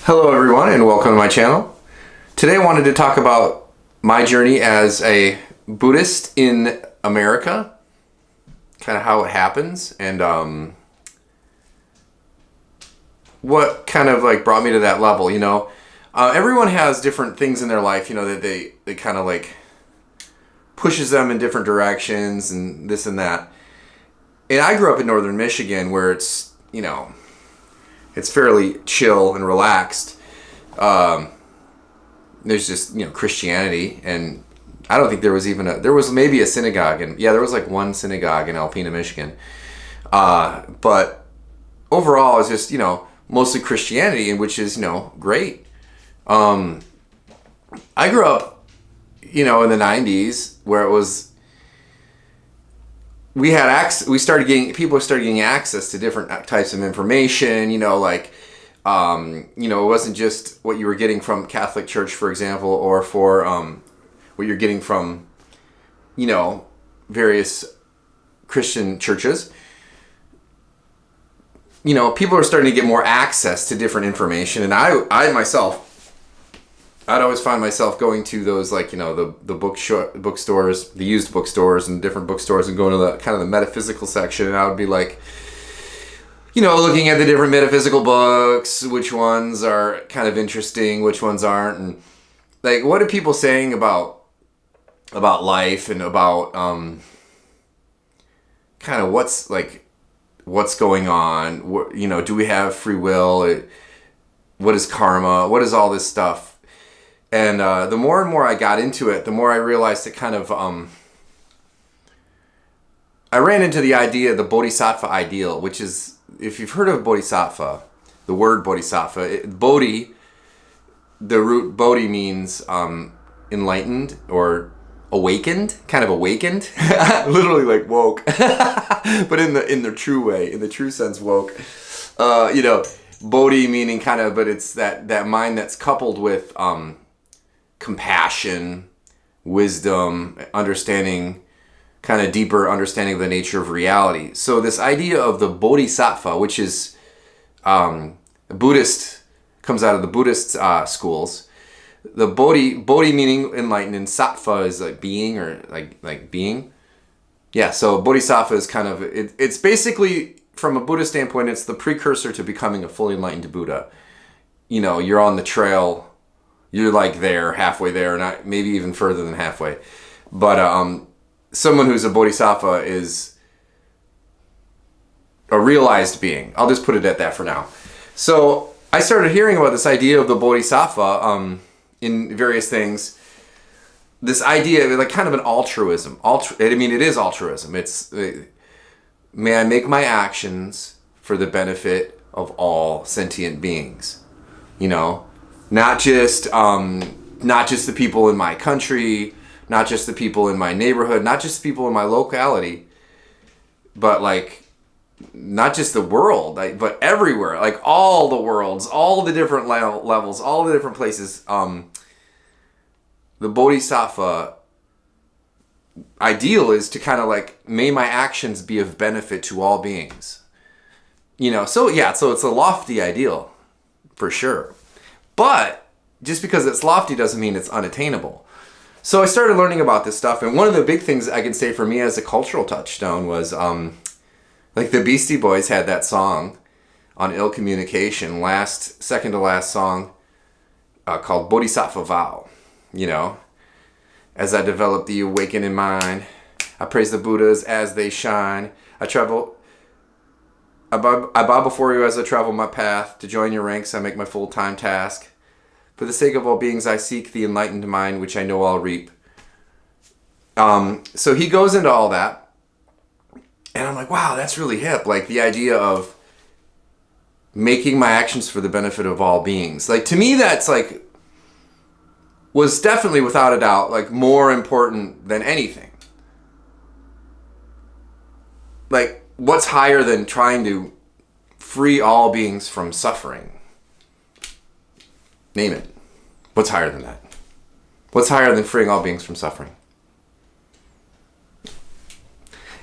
Hello everyone and welcome to my channel. Today I wanted to talk about my journey as a Buddhist in America, kind of how it happens and what kind of like brought me to that level, everyone has different things in their life, that they kind of like pushes them in different directions and this and that. And I grew up in northern Michigan where it's fairly chill and relaxed. There's just, Christianity, and I don't think there was maybe a synagogue, and there was like one synagogue in Alpena, Michigan. But overall it's just, mostly Christianity, and which is, great. I grew up, in the 90s where it was, people started getting access to different types of information, it wasn't just what you were getting from Catholic Church, for example, or for what you're getting from, various Christian churches. People are starting to get more access to different information, and I myself, I'd always find myself going to those, the bookstores, the used bookstores and different bookstores, and going to the kind of the metaphysical section, and I would be like, looking at the different metaphysical books, which ones are kind of interesting, which ones aren't, and like, what are people saying about life and about kind of what's going on? Do we have free will? What is karma? What is all this stuff? And the more and more I got into it, the more I realized it kind of, I ran into the idea, the Bodhisattva ideal, which is, if you've heard of Bodhisattva, the word Bodhisattva, Bodhi, the root Bodhi means enlightened or awakened, kind of awakened, literally like woke, but in the true way, in the true sense, woke. Bodhi meaning kind of, but it's that mind that's coupled with compassion, wisdom, understanding, kind of deeper understanding of the nature of reality. So this idea of the Bodhisattva, which is Buddhist, comes out of the Buddhist schools. The Bodhi meaning enlightened, and Sattva is like being, or like being. Yeah, so Bodhisattva is kind of, it's basically, from a Buddhist standpoint, it's the precursor to becoming a fully enlightened Buddha. You're on the trail. You're like there, halfway there, not maybe even further than halfway. But someone who's a bodhisattva is a realized being. I'll just put it at that for now. So I started hearing about this idea of the bodhisattva in various things. This idea of like kind of an altruism. It is altruism. It's, may I make my actions for the benefit of all sentient beings. Not just the people in my country, not just the people in my neighborhood, not just the people in my locality, but like not just the world, but everywhere, like all the worlds, all the different levels, all the different places. The Bodhisattva ideal is to kind of like, may my actions be of benefit to all beings. So it's a lofty ideal, for sure. But just because it's lofty doesn't mean it's unattainable. So I started learning about this stuff, and one of the big things I can say for me as a cultural touchstone was, like the Beastie Boys had that song on ill communication, second to last song, called Bodhisattva Vow. As I develop the awakening mind, I praise the Buddhas as they shine. I bow before you as I travel my path. To join your ranks, I make my full-time task. For the sake of all beings, I seek the enlightened mind, which I know I'll reap. So he goes into all that. And I'm like, wow, that's really hip. Like the idea of making my actions for the benefit of all beings. Like to me, that's like, was definitely without a doubt, like more important than anything. Like, what's higher than trying to free all beings from suffering? Name it. What's higher than that? What's higher than freeing all beings from suffering?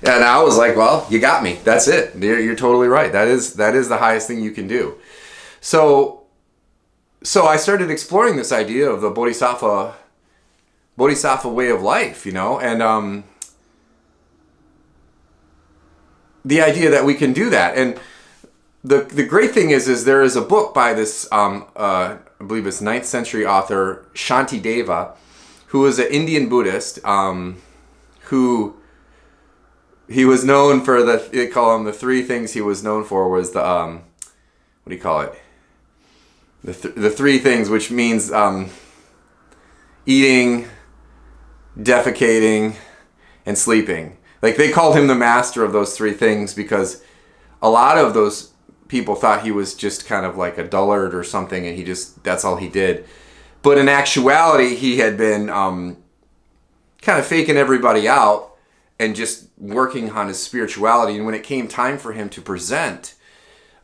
And I was like, well, you got me. That's it. You're totally right. That is the highest thing you can do. So so I started exploring this idea of the Bodhisattva way of life, and the idea that we can do that. And the great thing is there is a book by this, I believe it's 9th century author, Shantideva, who was an Indian Buddhist, who he was known for they call him the three things he was known for was the, what do you call it? The three things, which means eating, defecating, and sleeping. Like, they called him the master of those three things because a lot of those people thought he was just kind of like a dullard or something, and that's all he did. But in actuality, he had been kind of faking everybody out and just working on his spirituality. And when it came time for him to present,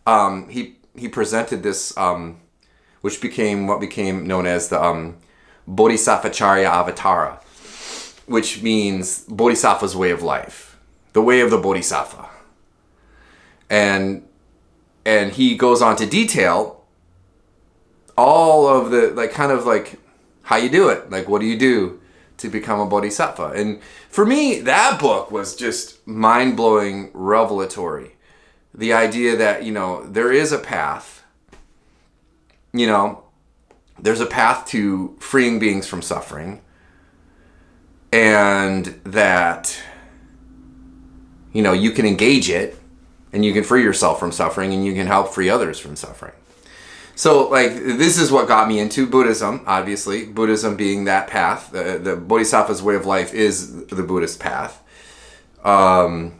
he presented this, which became what became known as the Bodhisattvacharya Avatara, which means Bodhisattva's way of life, the way of the Bodhisattva. And he goes on to detail all of the, like, kind of like how you do it. Like, what do you do to become a Bodhisattva? And for me, that book was just mind-blowing, revelatory. The idea that, there is a path, there's a path to freeing beings from suffering, and that, you can engage it, and you can free yourself from suffering, and you can help free others from suffering. So, like, this is what got me into Buddhism, obviously. Buddhism being that path. The Bodhisattva's way of life is the Buddhist path. That,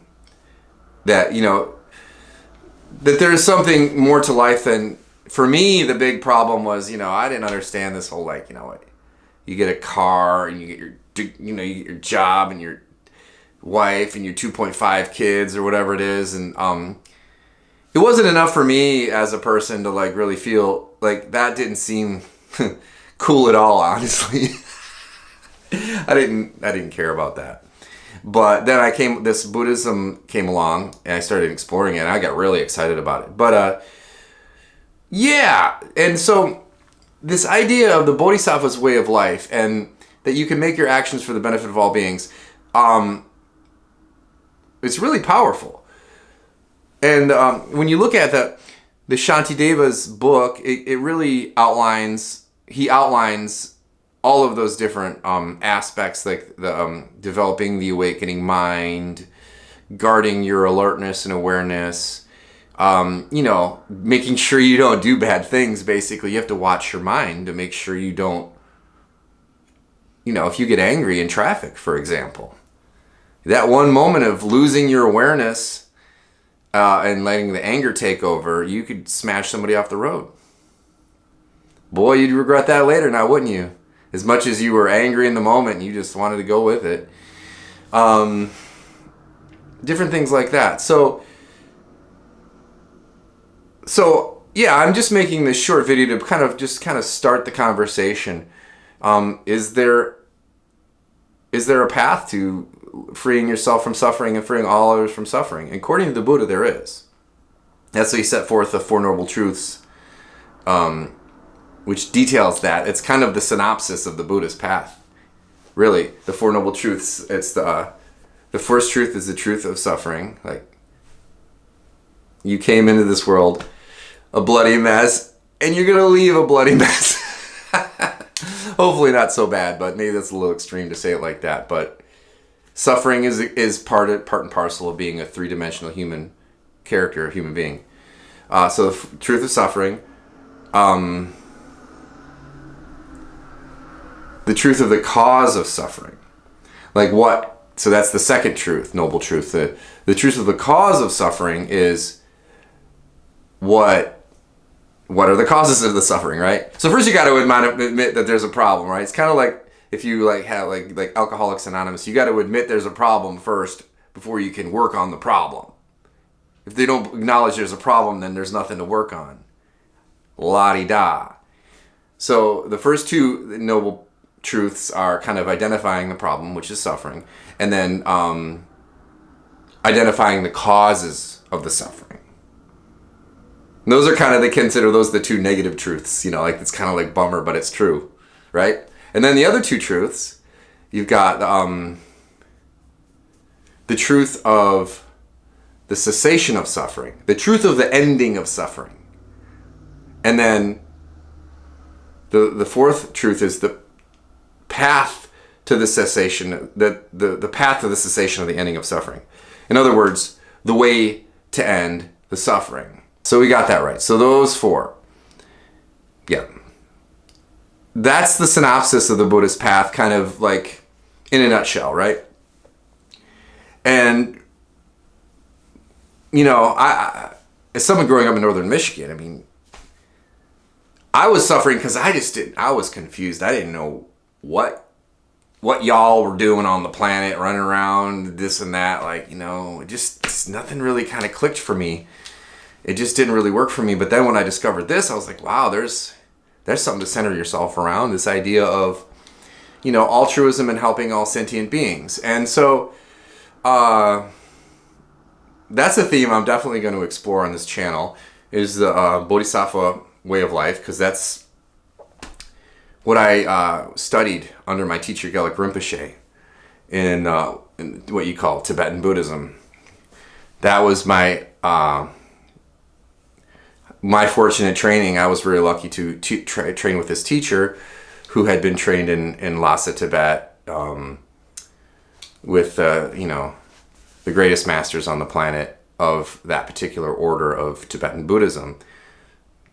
that there is something more to life than... For me, the big problem was, I didn't understand this whole, like, you get a car, and you get you get your job, and your wife, and your 2.5 kids, or whatever it is, and it wasn't enough for me as a person to, like, really feel like that. Didn't seem cool at all, honestly. I didn't care about that. But then this Buddhism came along, and I started exploring it, and I got really excited about it. But yeah, and so this idea of the Bodhisattva's way of life, and that you can make your actions for the benefit of all beings, it's really powerful. And when you look at the Shantideva's book, it really outlines all of those different aspects, like the developing the awakening mind, guarding your alertness and awareness, making sure you don't do bad things. Basically, you have to watch your mind to make sure you don't, if you get angry in traffic, for example, that one moment of losing your awareness and letting the anger take over, you could smash somebody off the road. Boy, you'd regret that later now, wouldn't you? As much as you were angry in the moment and you just wanted to go with it. Different things like that. So yeah, I'm just making this short video to kind of start the conversation. Is there a path to freeing yourself from suffering and freeing all others from suffering? And according to the Buddha, there is. That's why he set forth the Four Noble Truths, which details that. It's kind of the synopsis of the Buddhist path. Really, the Four Noble Truths. It's the first truth is the truth of suffering. Like, you came into this world a bloody mess, and you're gonna leave a bloody mess. Hopefully not so bad, but maybe that's a little extreme to say it like that. But suffering is part and parcel of being a three-dimensional human character, a human being. So the truth of suffering, the truth of the cause of suffering, like what? So that's the second truth, noble truth. The truth of the cause of suffering is what are the causes of the suffering, right? So first you got to admit that there's a problem, right? It's kind of like if you have like Alcoholics Anonymous, you got to admit there's a problem first before you can work on the problem. If they don't acknowledge there's a problem, then there's nothing to work on. La-di-da. So the first two noble truths are kind of identifying the problem, which is suffering, and then identifying the causes of the suffering. Those are kind of, they consider those the two negative truths, like it's kind of like bummer, but it's true, right? And then the other two truths, you've got the truth of the cessation of suffering, the truth of the ending of suffering. And then the fourth truth is the path to the cessation, the path to the cessation of the ending of suffering. In other words, the way to end the suffering. So we got that right. So those four. Yeah. That's the synopsis of the Buddhist path, kind of like in a nutshell, right? And, I as someone growing up in northern Michigan, I was suffering because I was confused. I didn't know what y'all were doing on the planet, running around, this and that. Just nothing really kind of clicked for me. It just didn't really work for me. But then when I discovered this, I was like, wow, there's something to center yourself around. This idea of, altruism and helping all sentient beings. And so that's a theme I'm definitely going to explore on this channel, is the Bodhisattva way of life, because that's what I studied under my teacher Gelek Rinpoche in what you call Tibetan Buddhism. That was my fortunate training. I was very lucky to train with this teacher who had been trained in Lhasa, Tibet, with the greatest masters on the planet of that particular order of Tibetan Buddhism,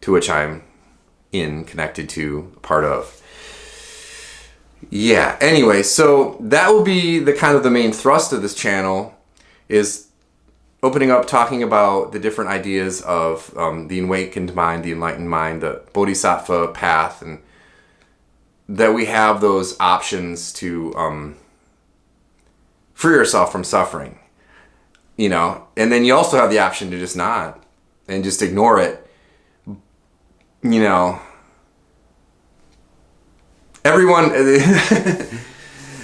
to which I'm connected to, part of. Yeah, anyway, so that will be the kind of the main thrust of this channel, is opening up, talking about the different ideas of the awakened mind, the enlightened mind, the Bodhisattva path, and that we have those options to free yourself from suffering, and then you also have the option to just not, and just ignore it. Everyone,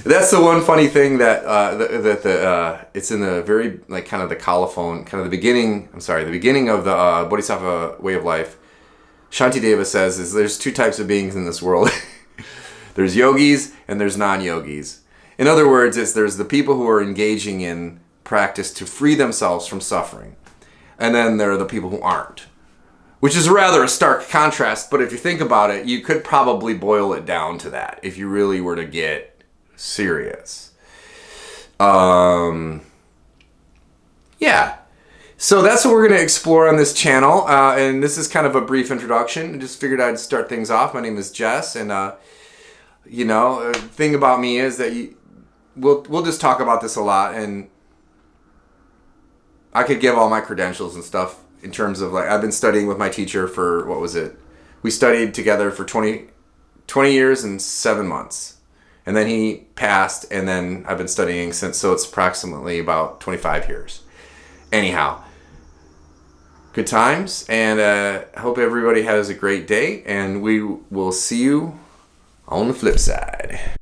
that's the one funny thing that it's in the very, kind of the colophon, kind of the beginning of the Bodhisattva way of life. Shantideva says is there's two types of beings in this world. There's yogis and there's non-yogis. In other words, there's the people who are engaging in practice to free themselves from suffering. And then there are the people who aren't. Which is rather a stark contrast, but if you think about it, you could probably boil it down to that if you really were to get serious. Yeah. So that's what we're going to explore on this channel. And this is kind of a brief introduction. I just figured I'd start things off. My name is Jess, and the thing about me is that we'll just talk about this a lot, and I could give all my credentials and stuff in terms of, I've been studying with my teacher for, we studied together for 20 years and 7 months. And then he passed, and then I've been studying since, so it's approximately about 25 years. Anyhow, good times, and I hope everybody has a great day, and we will see you on the flip side.